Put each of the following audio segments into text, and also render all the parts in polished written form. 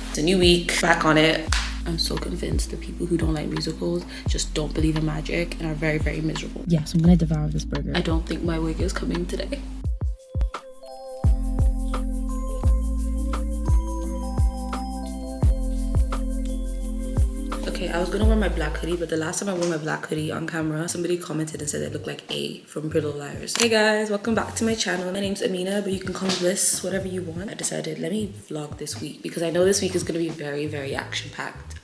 It's a new week, back on it. I'm so convinced the people who don't like musicals just don't believe in magic and are very, very miserable. Yeah, so I'm gonna devour this burger. I don't think my wig is coming today. Okay, I was gonna wear my black hoodie, but the last time I wore my black hoodie on camera, somebody commented and said it looked like A from Pretty Little Liars. Hey guys, welcome back to my channel. My name's Amina, but you can call me Bliss, whatever you want. I decided, let me vlog this week because I know this week is gonna be very, very action-packed.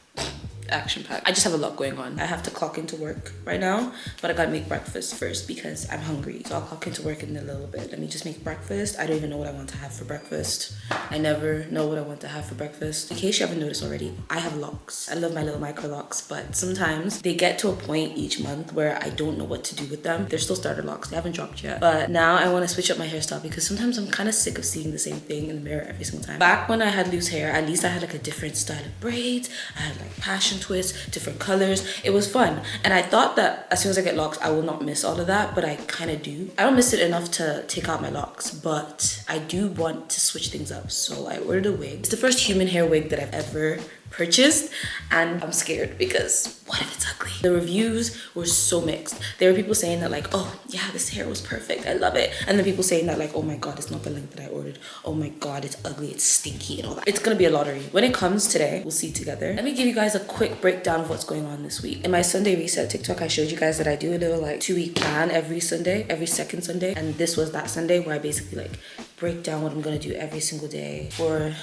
I just have a lot going on. I have to clock into work right now, but I gotta make breakfast first because I'm hungry. So I'll clock into work in a little bit. Let me just make breakfast. I don't even know what I want to have for breakfast. I never know what I want to have for breakfast. In case you haven't noticed already, I have locks. I love my little micro locks, but sometimes they get to a point each month where I don't know what to do with them. They're still starter locks. They haven't dropped yet. But now I want to switch up my hairstyle because sometimes I'm kind of sick of seeing the same thing in the mirror every single time. Back when I had loose hair, at least I had like a different style of braids. I had like passion twists, different colors. It was fun. And I thought that as soon as I get locks, I will not miss all of that, but I kind of do. I don't miss it enough to take out my locks, but I do want to switch things up. So I ordered a wig. It's the first human hair wig that I've ever purchased, and I'm scared because what if it's ugly? The reviews were so mixed. There were people saying that like, oh yeah, this hair was perfect, I love it. And then people saying that like, oh my god, it's not the length that I ordered. Oh my god, it's ugly, it's stinky and all that. It's gonna be a lottery. When it comes today, we'll see together. Let me give you guys a quick breakdown of what's going on this week. In my Sunday reset TikTok, I showed you guys that I do a little like 2-week plan every Sunday, every second Sunday. And this was that Sunday where I basically like break down what I'm gonna do every single day for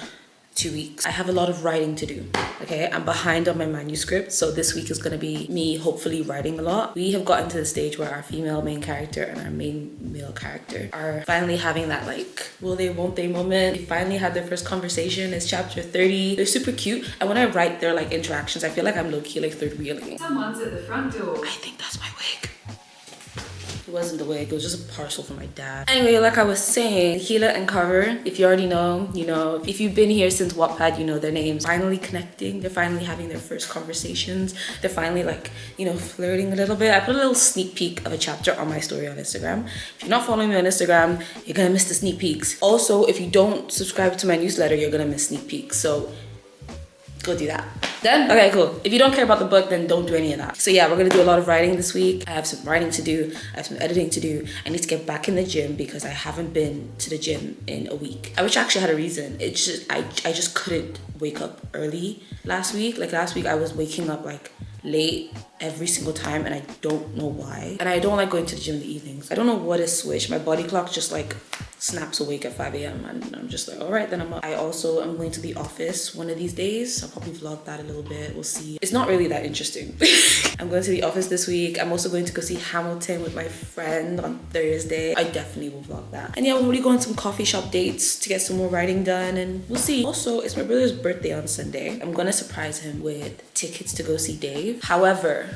2 weeks. I have a lot of writing to do, okay? I'm behind on my manuscript, so this week is gonna be me hopefully writing a lot. We have gotten to the stage where our female main character and our main male character are finally having that like, will they, won't they moment. They finally had their first conversation. It's chapter 30. They're super cute, and when I write their like interactions, I feel like I'm low-key like third wheeling. Someone's at the front door. I think that's my wig. It wasn't the wig, it was just a parcel from my dad. Anyway, like I was saying, Tequila and Cover, if you already know, you know. If you've been here since Wattpad, you know their names. Finally connecting, they're finally having their first conversations. They're finally like, you know, flirting a little bit. I put a little sneak peek of a chapter on my story on Instagram. If you're not following me on Instagram, you're gonna miss the sneak peeks. Also, if you don't subscribe to my newsletter, you're gonna miss sneak peeks. So go do that. Done? Okay, cool. If you don't care about the book, then don't do any of that. So yeah, we're gonna do a lot of writing this week. I have some writing to do. I have some editing to do. I need to get back in the gym because I haven't been to the gym in a week. I wish I actually had a reason. It's just, I just couldn't wake up early last week. Like last week I was waking up like late every single time and I don't know why. And I don't like going to the gym in the evenings. I don't know what is switched. My body clock just like snaps awake at 5 a.m. and I'm just like, all right, then I'm up. I also am going to the office one of these days. I'll probably vlog that a little bit. We'll see. It's not really that interesting. I'm going to the office this week. I'm also going to go see Hamilton with my friend on Thursday. I definitely will vlog that. And yeah, we'll probably go on some coffee shop dates to get some more writing done and we'll see. Also, it's my brother's birthday on Sunday. I'm gonna surprise him with tickets to go see Dave. However,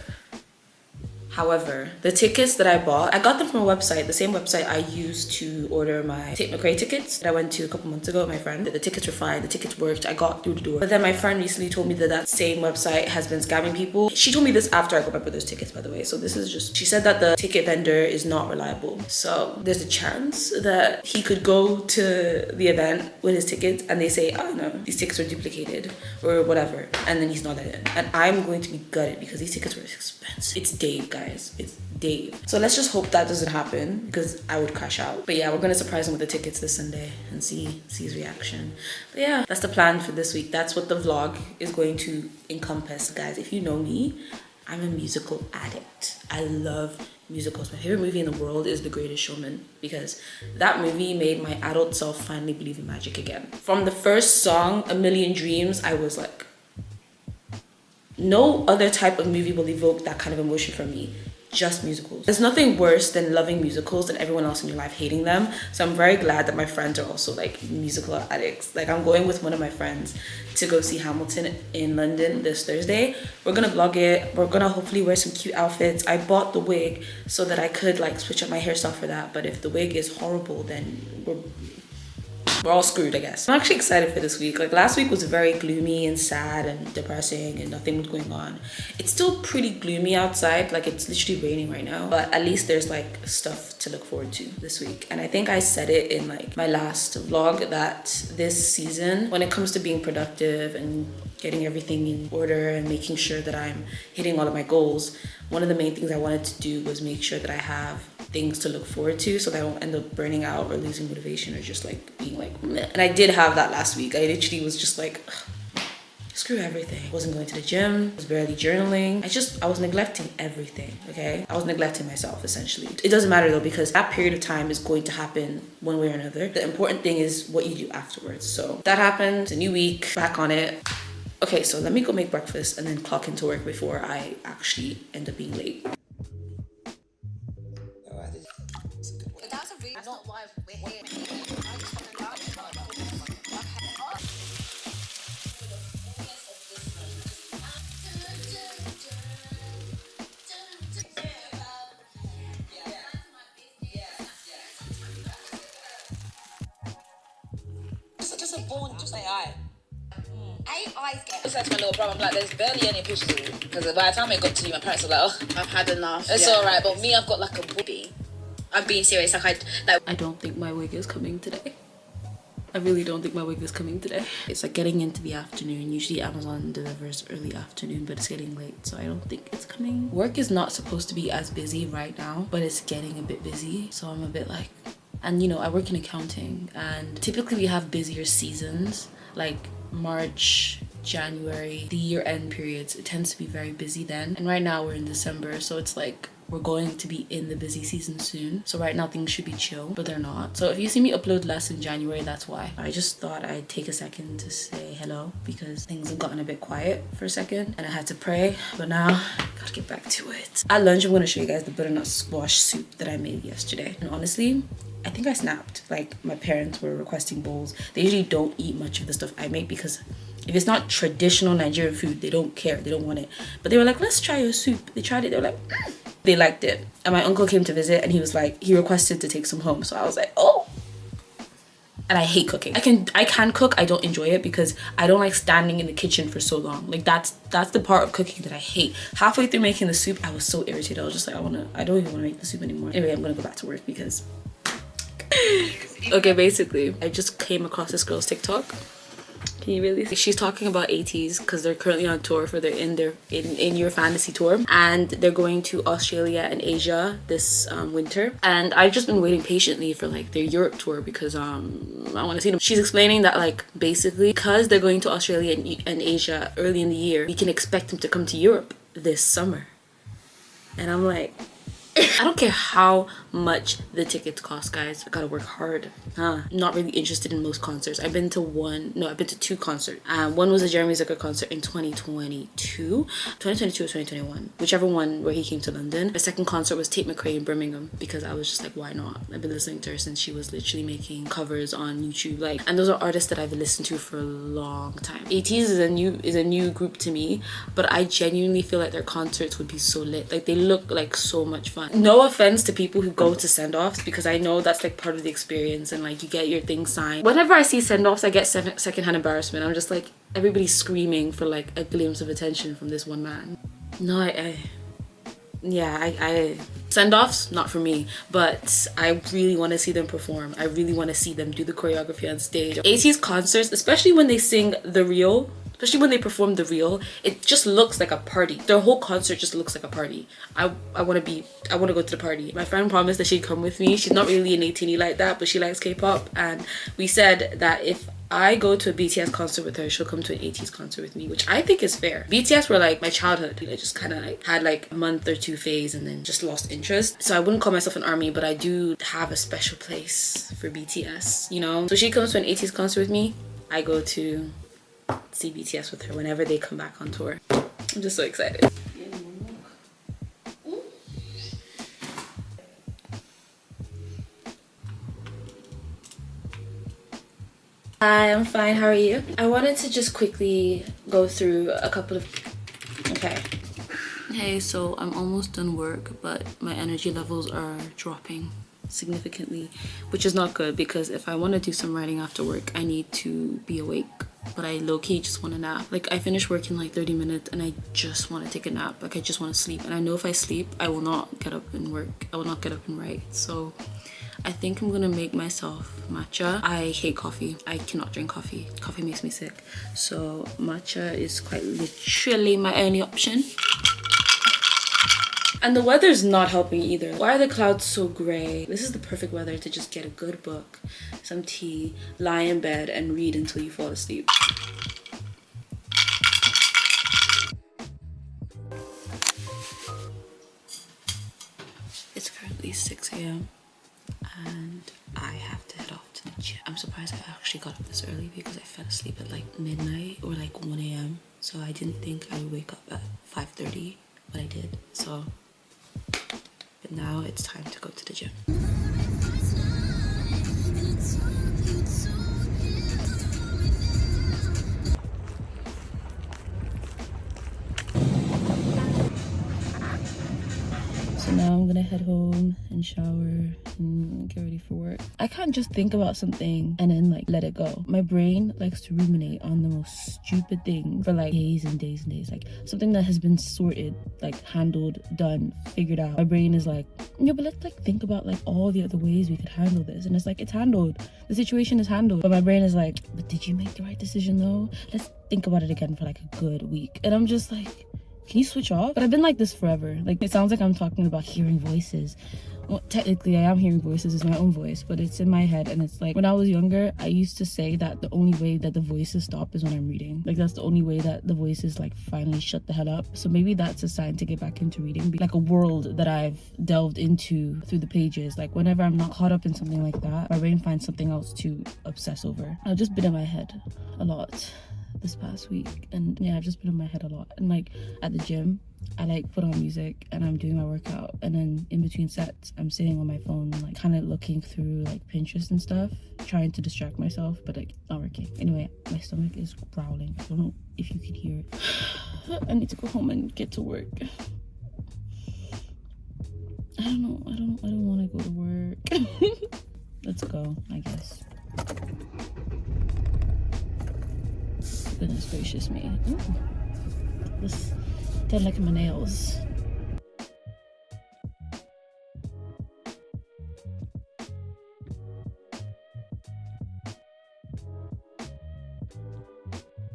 the tickets that I bought, I got them from a website, the same website I used to order my Tate McRae tickets that I went to a couple months ago with my friend. The tickets were fine, the tickets worked, I got through the door. But then my friend recently told me that that same website has been scamming people. She told me this after I got my brother's tickets, by the way. So this is just, she said that the ticket vendor is not reliable. So there's a chance that he could go to the event with his tickets and they say, oh no, these tickets are duplicated or whatever. And then he's not let in. And I'm going to be gutted because these tickets were expensive. It's Dave, guys. It's Dave. So let's just hope that doesn't happen because I would crash out. But yeah, we're gonna surprise him with the tickets this Sunday and see his reaction. But yeah, that's the plan for this week. That's what the vlog is going to encompass, guys. If you know me, I'm a musical addict. I love musicals. My favorite movie in the world is The Greatest Showman because that movie made my adult self finally believe in magic again. From the first song, A Million Dreams, I was like, no other type of movie will evoke that kind of emotion from me. Just musicals. There's nothing worse than loving musicals and everyone else in your life hating them. So I'm very glad that my friends are also like musical addicts. Like I'm going with one of my friends to go see Hamilton in London this Thursday. We're gonna vlog it. We're gonna hopefully wear some cute outfits. I bought the wig so that I could like switch up my hairstyle for that. But if the wig is horrible, then we're we're all screwed, I guess. I'm actually excited for this week. Like last week was very gloomy and sad and depressing and nothing was going on. It's still pretty gloomy outside, like it's literally raining right now, but at least there's like stuff to look forward to this week. And I think I said it in like my last vlog that this season, when it comes to being productive and getting everything in order and making sure that I'm hitting all of my goals, one of the main things I wanted to do was make sure that I have things to look forward to so that I won't end up burning out or losing motivation or just like being like meh. And I did have that last week. I literally was just like, ugh, screw everything. I wasn't going to the gym, I was barely journaling. I was neglecting everything, okay? I was neglecting myself essentially. It doesn't matter though, because that period of time is going to happen one way or another. The important thing is what you do afterwards. So that happened, it's a new week, back on it. Okay, so let me go make breakfast and then clock into work before I actually end up being late. Just a born, just AI. AI's getting. I said to my little brother, I'm like, there's barely any pictures of you. Because by the time I got to you, my parents were like, oh, I've had enough. It's alright, but me, I've got like a booby. I'm being serious. I don't think my wig is coming today. I really don't think my wig is coming today. It's like getting into the afternoon. Usually Amazon delivers early afternoon, but it's getting late, so I don't think it's coming. Work is not supposed to be as busy right now, but it's getting a bit busy. So I'm a bit like, and you know, I work in accounting and typically we have busier seasons like March, January, the year-end periods. It tends to be very busy then. And right now we're in December, so it's like we're going to be in the busy season soon. So right now things should be chill, but they're not. So if you see me upload less in January, that's why. I just thought I'd take a second to say hello because things have gotten a bit quiet for a second and I had to pray, but now gotta get back to it. At lunch, I'm gonna show you guys the butternut squash soup that I made yesterday. And honestly, I think I snapped. Like my parents were requesting bowls. They usually don't eat much of the stuff I make because if it's not traditional Nigerian food, they don't care, they don't want it. But they were like, let's try your soup. They tried it, they were like, They liked it. And my uncle came to visit and he was like, he requested to take some home. So I was like, oh. And I hate cooking. I can cook, I don't enjoy it because I don't like standing in the kitchen for so long. Like that's the part of cooking that I hate. Halfway through making the soup, I was so irritated. I was just like, I don't even want to make the soup anymore. Anyway, I'm gonna go back to work because okay, basically, I just came across this girl's TikTok. Can you really see? She's talking about ATs because they're currently on tour for in your fantasy tour, and they're going to Australia and Asia this winter. And I've just been waiting patiently for like their Europe tour because I want to see them. She's explaining that like basically because they're going to Australia and Asia early in the year, we can expect them to come to Europe this summer. And I'm like, I don't care how much the tickets cost, guys. I gotta work hard. Not really interested in most concerts. I've been to two concerts. One was a Jeremy Zucker concert in 2022 or 2021, whichever one where he came to London. The second concert was Tate McRae in Birmingham because I was just like, why not? I've been listening to her since she was literally making covers on YouTube, like, and those are artists that I've listened to for a long time. ATs is a new group to me, but I genuinely feel like their concerts would be so lit. Like they look like so much fun. No offense to people who go to send-offs because I know that's like part of the experience and like you get your thing signed. Whenever I see send-offs, I get secondhand embarrassment. I'm just like, everybody's screaming for like a glimpse of attention from this one man. No, I send-offs, not for me, but I really want to see them perform. I really want to see them do the choreography on stage. AT's concerts, especially when they sing The Real, especially when they perform The Real, it just looks like a party. Their whole concert just looks like a party. I want to go to the party. My friend promised that she'd come with me. She's not really an 18 like that, but she likes K-pop, and we said that if I go to a BTS concert with her, she'll come to an AT's concert with me, which I think is fair. BTS were like my childhood. I just kind of like had like a month or two phase and then just lost interest. So I wouldn't call myself an ARMY, but I do have a special place for BTS, you know? So she comes to an AT's concert with me. I go to see BTS with her whenever they come back on tour. I'm just so excited. Hi, I'm fine. How are you? I wanted to just quickly go through a couple of... Okay. Hey, so I'm almost done work, but my energy levels are dropping significantly, which is not good because if I want to do some writing after work, I need to be awake. But I low-key just want to nap. Like, I finish work in like 30 minutes and I just want to take a nap. Like, I just want to sleep. And I know if I sleep, I will not get up and work. I will not get up and write. So I think I'm gonna make myself matcha. I hate coffee. I cannot drink coffee. Coffee makes me sick. So matcha is quite literally my only option. And the weather's not helping either. Why are the clouds so gray? This is the perfect weather to just get a good book, some tea, lie in bed and read until you fall asleep. It's currently 6 a.m. and I have to head off to the gym. I'm surprised I actually got up this early because I fell asleep at like midnight or like 1 a.m. So I didn't think I would wake up at 5:30, but I did. So, but now it's time to go to the gym. So now I'm gonna head home and shower and get ready for work. I can't just think about something and then like let it go. My brain likes to ruminate on the most stupid thing for like days and days and days. Like something that has been sorted, like handled, done, figured out. My brain is like, yeah, but let's like think about like all the other ways we could handle this. And it's like, it's handled. The situation is handled. But my brain is like, but did you make the right decision though? Let's think about it again for like a good week. And I'm just like, can you switch off? But I've been like this forever. Like, it sounds like I'm talking about hearing voices. Well, technically I am hearing voices. It's my own voice, but it's in my head. And it's like, when I was younger, I used to say that the only way that the voices stop is when I'm reading. Like, that's the only way that the voices like finally shut the hell up. So maybe that's a sign to get back into reading. Like a world that I've delved into through the pages. Like whenever I'm not caught up in something like that, my brain finds something else to obsess over. I've just been in my head a lot this past week, and yeah, I've just been in my head a lot. And like at the gym, I like put on music and I'm doing my workout, and then in between sets I'm sitting on my phone like kind of looking through like Pinterest and stuff, trying to distract myself, but like not working. Anyway, my stomach is growling. I don't know if you can hear it. I need to go home and get to work. I don't want to go to work. Let's go, I guess. Goodness gracious me. Ooh, this don't like my nails.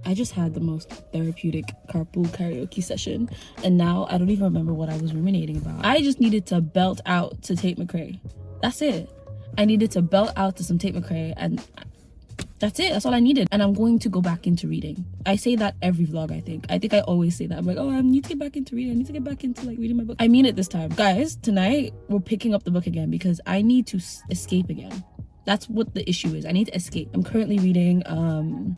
I just had the most therapeutic carpool karaoke session, and now I don't even remember what I was ruminating about. I just needed to belt out to Tate McRae. That's it. I needed to belt out to some Tate McRae, and that's it. That's all I needed. And I'm going to go back into reading. I say that every vlog, I think. I always say that. I'm like, oh, I need to get back into reading. I need to get back into like reading my book. I mean it this time. Guys, tonight we're picking up the book again because I need to escape again. That's what the issue is. I need to escape. I'm currently reading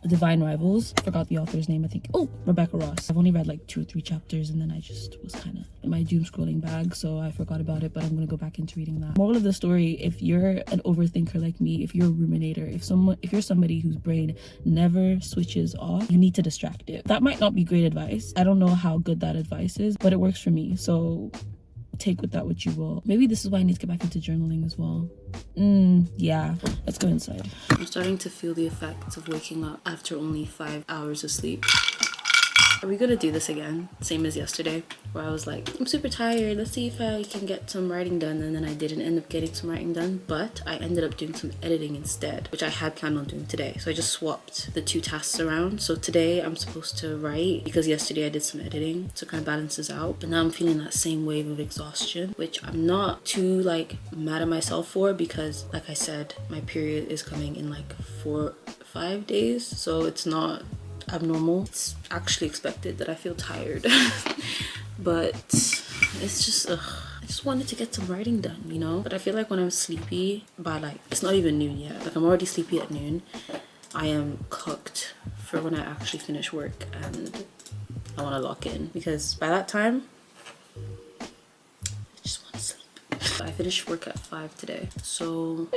Divine Rivals. Forgot the author's name, I think. Oh, Rebecca Ross. I've only read like 2 or 3 chapters, and then I just was kind of in my doom scrolling bag, so I forgot about it, but I'm gonna go back into reading that. Moral of the story, if you're an overthinker like me, if you're a ruminator, if you're somebody whose brain never switches off, you need to distract it. That might not be great advice. I don't know how good that advice is, but it works for me, so take with that what you will. Maybe this is why I need to get back into journaling as well. Yeah, let's go inside. I'm starting to feel the effects of waking up after only 5 hours of sleep. Are we gonna do this again? Same as yesterday, where I was like, I'm super tired, let's see if I can get some writing done, and then I didn't end up getting some writing done, but I ended up doing some editing instead, which I had planned on doing today. So I just swapped the 2 tasks around. So today I'm supposed to write because yesterday I did some editing, so it kind of balances out. But now I'm feeling that same wave of exhaustion, which I'm not too like mad at myself for, because like I said, my period is coming in like 4 or 5 days, so it's not abnormal. It's actually expected that I feel tired. But it's just I just wanted to get some writing done, you know. But I feel like when I'm sleepy by like, it's not even noon yet, like I'm already sleepy at noon, I am cooked for when I actually finish work, and I want to lock in, because by that time I just want to sleep. I finished work at 5 today. So,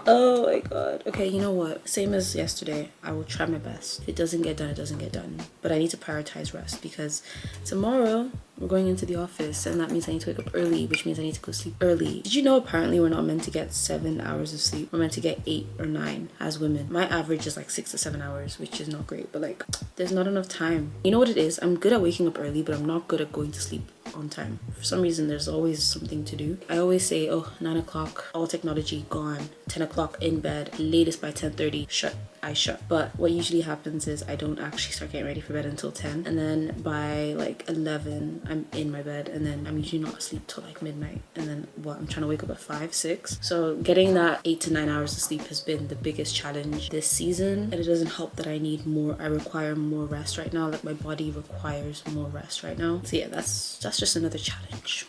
oh my god. Okay, you know what? Same as yesterday. I will try my best. If it doesn't get done, it doesn't get done. But I need to prioritize rest because tomorrow we're going into the office and that means I need to wake up early, which means I need to go sleep early. Did you know apparently we're not meant to get 7 hours of sleep? We're meant to get 8 or 9 as women. My average is like 6 to 7 hours, which is not great, but like there's not enough time. You know what it is? I'm good at waking up early, but I'm not good at going to sleep on time. For some reason, there's always something to do. I always say, oh, 9 o'clock, all technology gone. 10 o'clock in bed, latest by 10:30, I shut. But what usually happens is I don't actually start getting ready for bed until 10. And then by like 11, I'm in my bed. And then I'm usually not asleep till like midnight. And then I'm trying to wake up at 5, 6. So getting that 8 to 9 hours of sleep has been the biggest challenge this season. And it doesn't help that I require more rest right now. Like my body requires more rest right now. So yeah, that's just another challenge.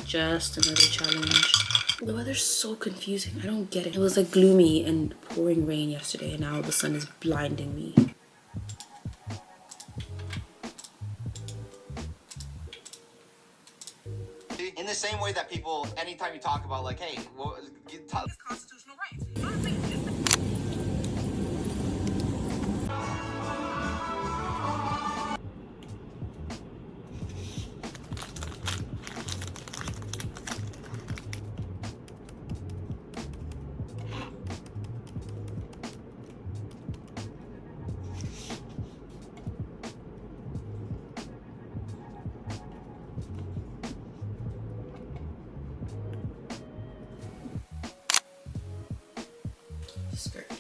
Just another challenge. The weather's so confusing. I don't get it. It was like gloomy and pouring rain yesterday and now the sun is blinding me. In the same way that people, anytime you talk about like, hey, well, constitutional rights. Skirt.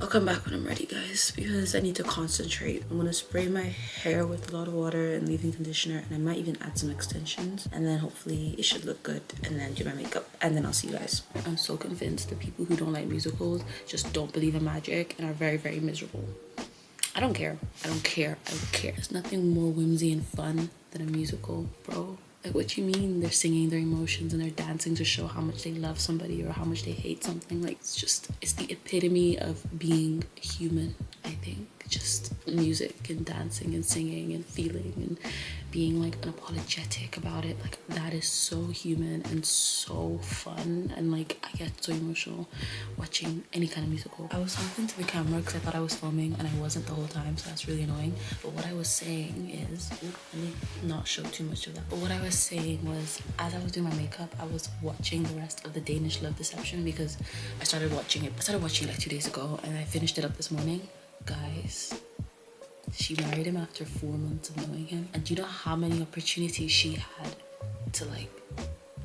I'll come back when I'm ready, guys, because I need to concentrate. I'm gonna spray my hair with a lot of water and leave-in conditioner, and I might even add some extensions, and then hopefully it should look good, and then do my makeup, and then I'll see you guys. I'm so convinced that people who don't like musicals just don't believe in magic and are very, very miserable. I don't care. I don't care. I don't care. There's nothing more whimsy and fun than a musical, bro. Like, what you mean they're singing their emotions and they're dancing to show how much they love somebody or how much they hate something? Like, it's the epitome of being human, I think. Just music and dancing and singing and feeling and being like unapologetic about it. Like, that is so human and so fun, and like I get so emotional watching any kind of musical. I was talking to the camera because I thought I was filming and I wasn't the whole time, so that's really annoying. But what I was saying is, let me not show too much of that, but what I was saying was, as I was doing my makeup, I was watching the rest of the Danish Love Deception because I started watching it like 2 days ago and I finished it up this morning. Guys, she married him after 4 months of knowing him, and do you know how many opportunities she had to like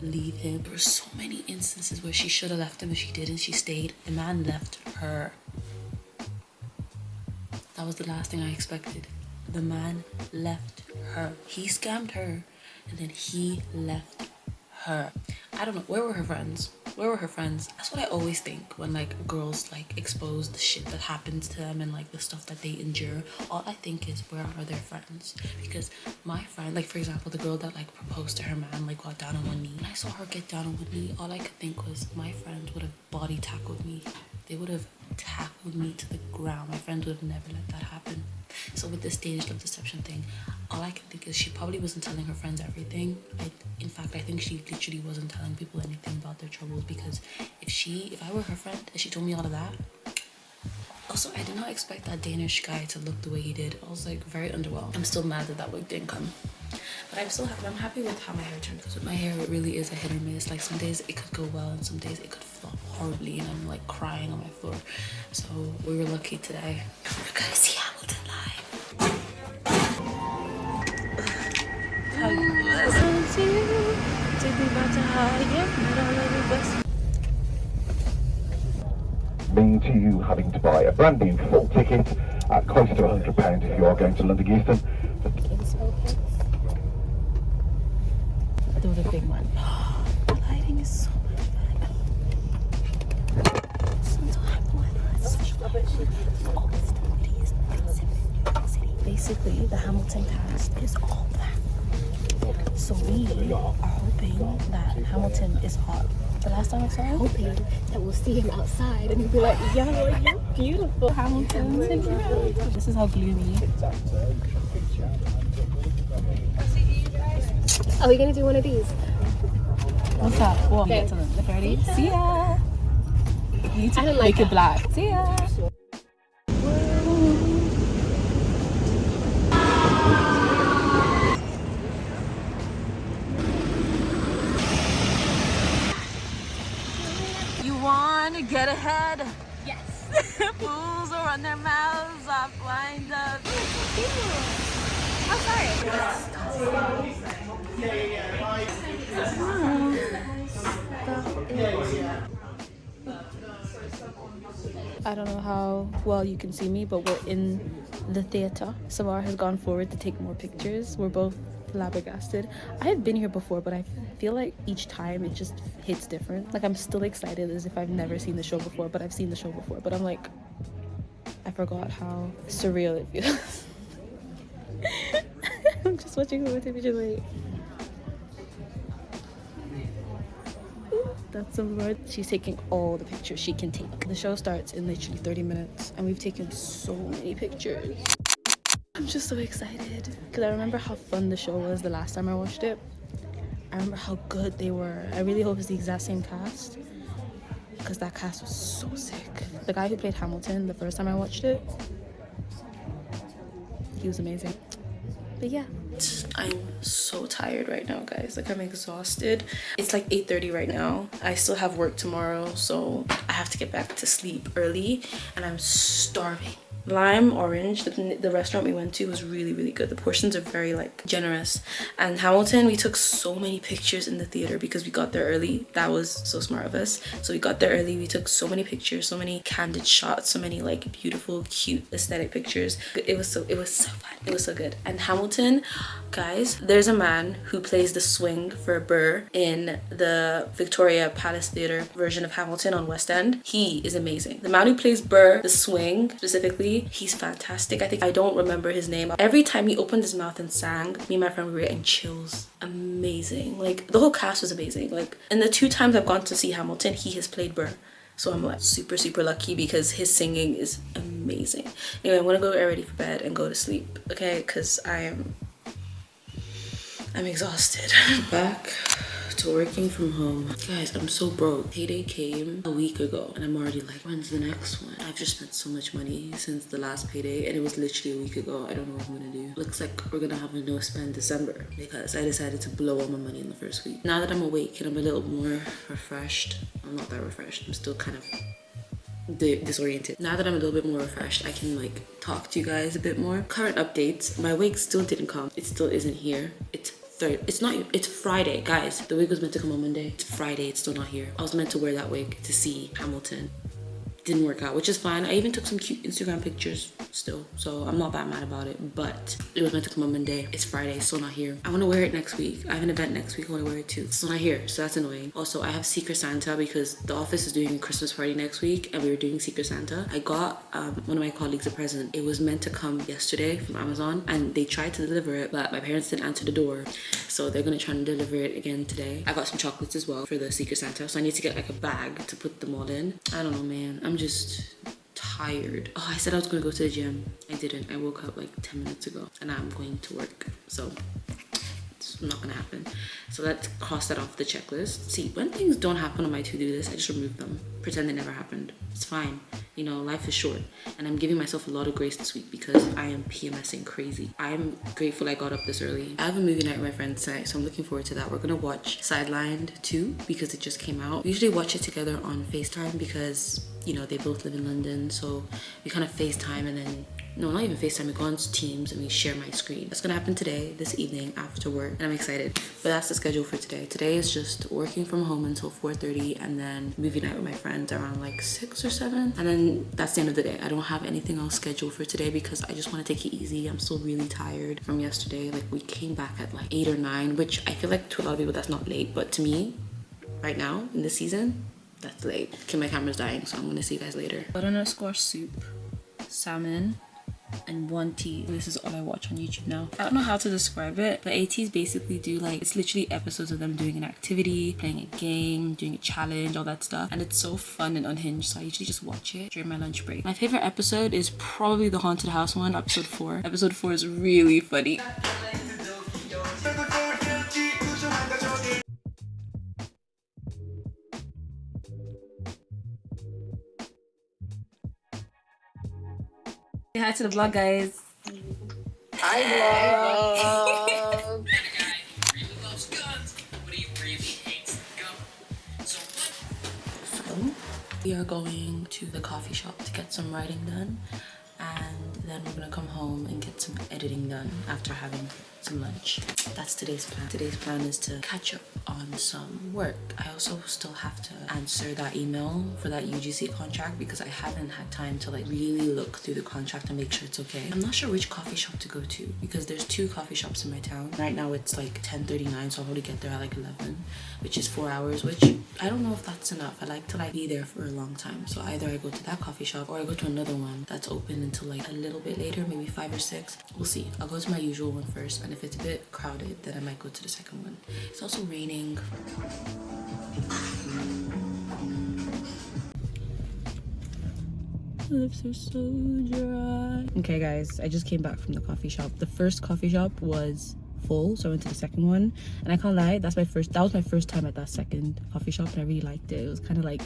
leave him? There were so many instances where she should have left him, but she didn't. She stayed. The man left her. That was the last thing I expected. The man left her. He scammed her and then he left her. I don't know, where were her friends? Where were her friends? That's what I always think when like girls like expose the shit that happens to them and like the stuff that they endure. All I think is, where are their friends? Because my friend, like for example, the girl that like proposed to her man, like got down on one knee. When I saw her get down on one knee, all I could think was my friend would have body tackled me. They would have tackled me to the ground. My friend would have never let that happen. So with this Danish Love Deception thing, all I can think is she probably wasn't telling her friends everything. In fact, I think she literally wasn't telling people anything about their troubles, because if I were her friend and she told me all of that. Also, I did not expect that Danish guy to look the way he did. I was like very underwhelmed. I'm still mad that that wig didn't come. But I'm still happy. I'm happy with how my hair turned, because with my hair it really is a hit or miss. Like some days it could go well and some days it could flop horribly and I'm like crying on my floor. So we were lucky today. We're gonna see Hamilton live. Meaning to you having to buy a brand new full ticket at close to £100 if you are going to London Euston. Do the big one. The lighting is so much fun. It's so much fun. It's such a the Hamilton cast is all black. So we are hoping that Hamilton is hot. The last time I saw him, hoping that we'll see him outside and he'll be like, yo, you're beautiful, Hamilton. This is how gloomy. Are we gonna do one of these? What's up? Well, Okay. get to them. Look, ready? See ya. You need to I don't make like it that. black. See ya. You want to get ahead? Yes. Fools will run their mouths off, wind up. I'm sorry. I don't know how well you can see me, but we're in the theater. Samar has gone forward to take more pictures. We're both flabbergasted. I have been here before, but I feel like each time it just hits different. Like I'm still excited as if I've never seen the show before, but I've seen the show before. But I'm like, I forgot how surreal it feels. I'm just watching the picture like. That's some Lord. She's taking all the pictures she can take. The show starts in literally 30 minutes and we've taken so many pictures. I'm just so excited because I remember how fun the show was the last time I watched it. I remember how good they were. I really hope it's the exact same cast because that cast was so sick. The guy who played Hamilton the first time I watched it, he was amazing. But yeah, I'm so tired right now, guys. Like I'm exhausted. It's like 8:30 right now. I still have work tomorrow, so I have to get back to sleep early and I'm starving. Lime Orange, the restaurant we went to, was really good. The portions are very like generous. And Hamilton, we took so many pictures in the theater because we got there early. That was so smart of us. So we got there early, we took so many pictures, so many candid shots, so many like beautiful, cute, aesthetic pictures. It was so fun. It was so good. And Hamilton, guys, there's a man who plays the swing for Burr in the Victoria Palace Theatre version of Hamilton on West End. He is amazing. The man who plays Burr, the swing specifically, he's fantastic. I don't remember his name. Every time he opened his mouth and sang, me and my friend were getting chills. Amazing. Like the whole cast was amazing. Like, and the 2 times I've gone to see Hamilton, he has played Burr. So I'm like super lucky because his singing is amazing. Anyway, I'm gonna go get ready for bed and go to sleep, okay? Because I'm exhausted. Back to working from home. Guys, I'm so broke. Payday came a week ago and I'm already like, when's the next one? I've just spent so much money since the last payday and it was literally a week ago. I don't know what I'm gonna do. Looks like we're gonna have a no spend December because I decided to blow all my money in the first week. Now that I'm awake and I'm a little more refreshed, I'm not that refreshed, I'm still kind of disoriented. Now that I'm a little bit more refreshed, I can like talk to you guys a bit more. Current updates, my wig still didn't come. It still isn't here. It's Friday, guys. The wig was meant to come on Monday. It's Friday, it's still not here. I was meant to wear that wig to see Hamilton. Didn't work out, which is fine. I even took some cute Instagram pictures still, so I'm not that mad about it, but it was meant to come on Monday. It's Friday, it's still not here. I want to wear it next week. I have an event next week, I want to wear it too. It's still not here, so that's annoying. Also, I have Secret Santa because the office is doing a Christmas party next week and we were doing Secret Santa. I got one of my colleagues a present. It was meant to come yesterday from Amazon and they tried to deliver it, but my parents didn't answer the door, so they're gonna try and deliver it again today. I got some chocolates as well for the Secret Santa, so I need to get like a bag to put them all in. I don't know, man. I'm just tired. Oh, I said I was gonna go to the gym. I didn't. I woke up like 10 minutes ago and I'm going to work, so it's not gonna happen. So let's cross that off the checklist. See, when things don't happen on my to-do list, I just remove them, pretend they never happened. It's fine, you know, life is short and I'm giving myself a lot of grace this week because I am PMSing crazy. I'm grateful I got up this early. I have a movie night with my friends tonight, so I'm looking forward to that. We're gonna watch Sidelined 2 because it just came out. We usually watch it together on FaceTime because, you know, they both live in London, so we kind of FaceTime and then, no, not even FaceTime, we go on Teams and we share my screen. That's gonna happen today, this evening after work, and I'm excited. But that's the schedule for today. Today is just working from home until 4:30 and then movie night with my friends around like 6 or 7. And then that's the end of the day. I don't have anything else scheduled for today because I just wanna take it easy. I'm still really tired from yesterday. Like we came back at like 8 or 9, which I feel like to a lot of people that's not late, but to me, right now in this season, that's late. Okay, my camera's dying, so I'm gonna see you guys later. Butternut squash soup, salmon, and 1 tea. This is all I watch on YouTube now. I don't know how to describe it, but ATs basically do like, it's literally episodes of them doing an activity, playing a game, doing a challenge, all that stuff, and it's so fun and unhinged, so I usually just watch it during my lunch break. My favorite episode is probably the haunted house one, episode 4. Episode 4 is really funny. Say hi to the vlog, guys. Hi, vlog. So we are going to the coffee shop to get some writing done, and then we're gonna come home and get some editing done after having some lunch. That's today's plan. Today's plan is to catch up on some work. I also still have to answer that email for that UGC contract because I haven't had time to like really look through the contract and make sure it's okay. I'm not sure which coffee shop to go to because there's 2 coffee shops in my town. Right now it's like 10:39, so I'll probably get there at like 11, which is 4 hours, which I don't know if that's enough. I like to like be there for a long time. So either I go to that coffee shop or I go to another one that's open until like a little bit later, maybe 5 or 6. We'll see. I'll go to my usual one first, and if it's a bit crowded, then I might go to the second one. It's also raining. Lips are so dry. Okay guys, I just came back from the coffee shop. The first coffee shop was full, so I went to the second one, and I can't lie, that was my first time at that second coffee shop, and I really liked it. It was kind of like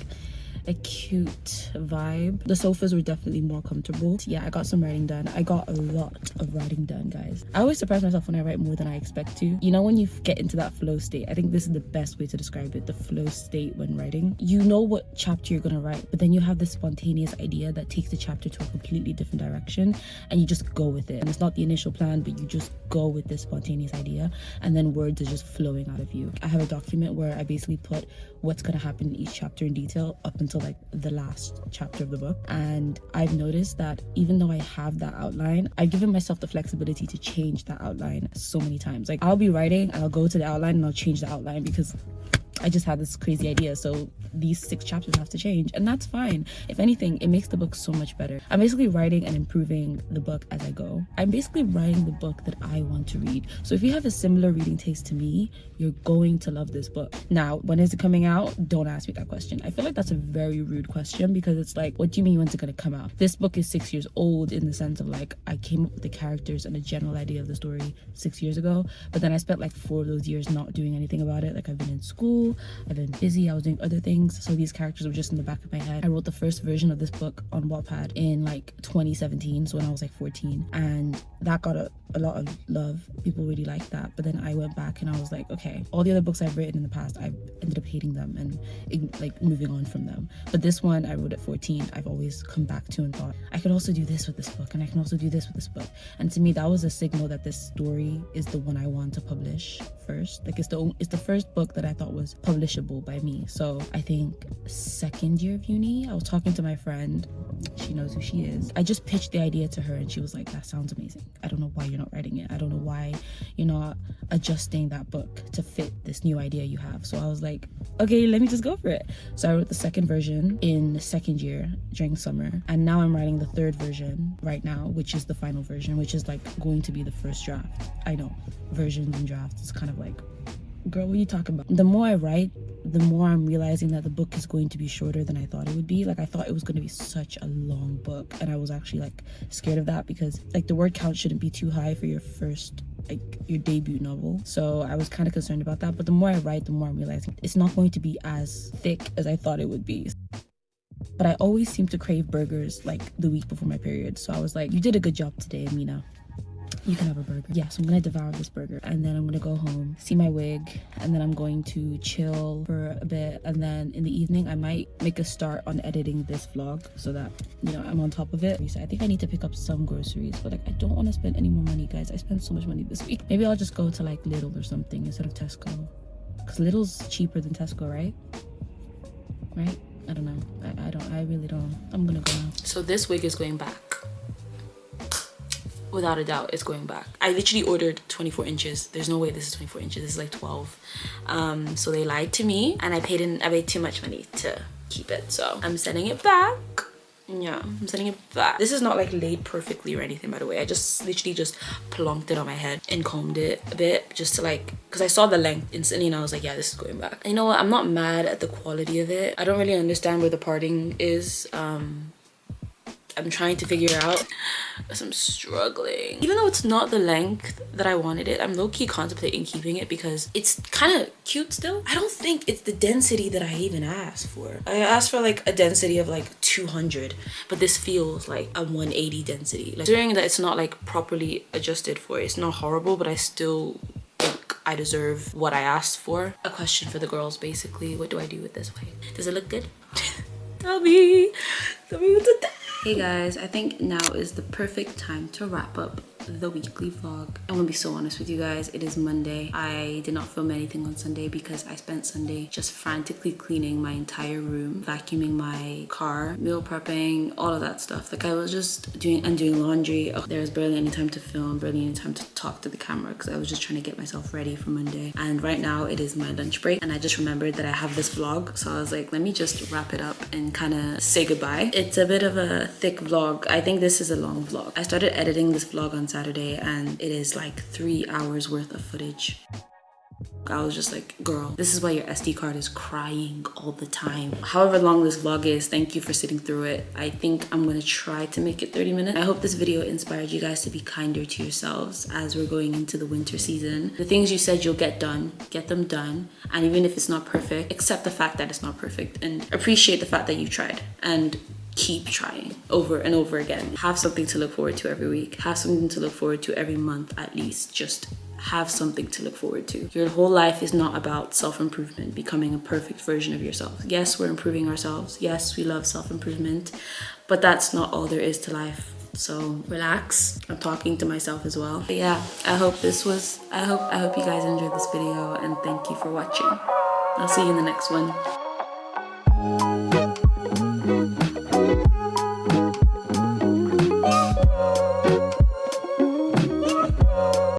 a cute vibe. The sofas were definitely more comfortable. Yeah, I got some writing done. I got a lot of writing done, guys. I always surprise myself when I write more than I expect to. You know, when you get into that flow state, I think this is the best way to describe it, the flow state when writing. You know what chapter you're gonna write, but then you have this spontaneous idea that takes the chapter to a completely different direction, and you just go with it. And it's not the initial plan, but you just go with this spontaneous idea, and then words are just flowing out of you. I have a document where I basically put what's gonna happen in each chapter in detail up until like the last chapter of the book, and I've noticed that even though I have that outline, I've given myself the flexibility to change that outline so many times. Like, I'll be writing and I'll go to the outline and I'll change the outline because I just had this crazy idea, so these 6 chapters have to change, and that's fine. If anything, it makes the book so much better. I'm basically writing and improving the book as I go. I'm basically writing the book that I want to read. So if you have a similar reading taste to me, you're going to love this book. Now, when is it coming out? Don't ask me that question. I feel like that's a very rude question because it's like, what do you mean when's it gonna come out? This book is 6 years old in the sense of like, I came up with the characters and a general idea of the story 6 years ago, but then I spent like 4 of those years not doing anything about it. Like, I've been in school, I've been busy, I was doing other things, so these characters were just in the back of my head. I wrote the first version of this book on Wattpad in like 2017, so when I was like 14, and that got a lot of love. People really liked that, but then I went back and I was like, okay, all the other books I've written in the past, I've ended up hating them and like moving on from them, but this one I wrote at 14, I've always come back to and thought, I could also do this with this book, and I can also do this with this book. And to me, that was a signal that this story is the one I want to publish first. Like, it's the first book that I thought was publishable by me. So I think second year of uni, I was talking to my friend, she knows who she is. I just pitched the idea to her and she was like, that sounds amazing. I don't know why you're not writing it. I don't know why you're not adjusting that book to fit this new idea you have. So I was like, okay, let me just go for it. So I wrote the second version in the second year during summer, and now I'm writing the third version right now, which is the final version, which is like going to be the first draft. I know, versions and drafts is kind of like, girl, what are you talking about? The more I write, the more I'm realizing that the book is going to be shorter than I thought it would be. Like, I thought it was going to be such a long book, and I was actually like scared of that because like the word count shouldn't be too high for your first, like your debut novel. So I was kind of concerned about that, but the more I write, the more I'm realizing it's not going to be as thick as I thought it would be. But I always seem to crave burgers like the week before my period, so I was like, you did a good job today, Amina. You can have a burger. Yeah, so I'm gonna devour this burger, and then I'm gonna go home, see my wig, and then I'm going to chill for a bit, and then in the evening I might make a start on editing this vlog so that, you know, I'm on top of it. So I think I need to pick up some groceries, but like, I don't want to spend any more money, guys. I spent so much money this week. Maybe I'll just go to like Lidl or something instead of Tesco, because Lidl's cheaper than Tesco, right? I don't know. I really don't. I'm gonna go now. So this wig is going back. Without a doubt, it's going back. I literally ordered 24 inches. There's no way this is 24 inches. This is like 12. So they lied to me, and I paid too much money to keep it. So I'm sending it back. Yeah, I'm sending it back. This is not like laid perfectly or anything, by the way. I just literally just plonked it on my head and combed it a bit just to like, because I saw the length instantly and I was like, yeah, this is going back. And you know what, I'm not mad at the quality of it. I don't really understand where the parting is. I'm trying to figure it out because I'm struggling. Even though it's not the length that I wanted it, I'm low-key contemplating keeping it because it's kind of cute still. I don't think it's the density that I even asked for. I asked for like a density of like 200, but this feels like a 180 density. Like, considering that it's not like properly adjusted for, it's not horrible, but I still think I deserve what I asked for. A question for the girls, basically. What do I do with this wig? Does it look good? Tell me what to do. Hey guys, I think now is the perfect time to wrap up the weekly vlog. I'm gonna be so honest with you guys, it is Monday. I did not film anything on Sunday because I spent Sunday just frantically cleaning my entire room, vacuuming my car, meal prepping, all of that stuff. Like I was just doing laundry. Oh, there was barely any time to film, barely any time to talk to the camera because I was just trying to get myself ready for Monday. And right now it is my lunch break and I just remembered that I have this vlog, so I was like, let me just wrap it up and kind of say goodbye. It's a bit of a thick vlog. I think this is a long vlog. I started editing this vlog on Saturday and it is like 3 hours worth of footage. I was just like, girl, this is why your SD card is crying all the time. However long this vlog is, thank you for sitting through it. I think I'm gonna try to make it 30 minutes. I hope this video inspired you guys to be kinder to yourselves as we're going into the winter season. The things you said you'll get done, get them done. And even if it's not perfect, accept the fact that it's not perfect and appreciate the fact that you tried. And keep trying over and over again. Have something to look forward to every week. Have something to look forward to every month at least. Just have something to look forward to. Your whole life is not about self-improvement, becoming a perfect version of yourself. Yes, we're improving ourselves. Yes, we love self-improvement, but that's not all there is to life. So relax. I'm talking to myself as well. But yeah, I hope you guys enjoyed this video and thank you for watching. I'll see you in the next one.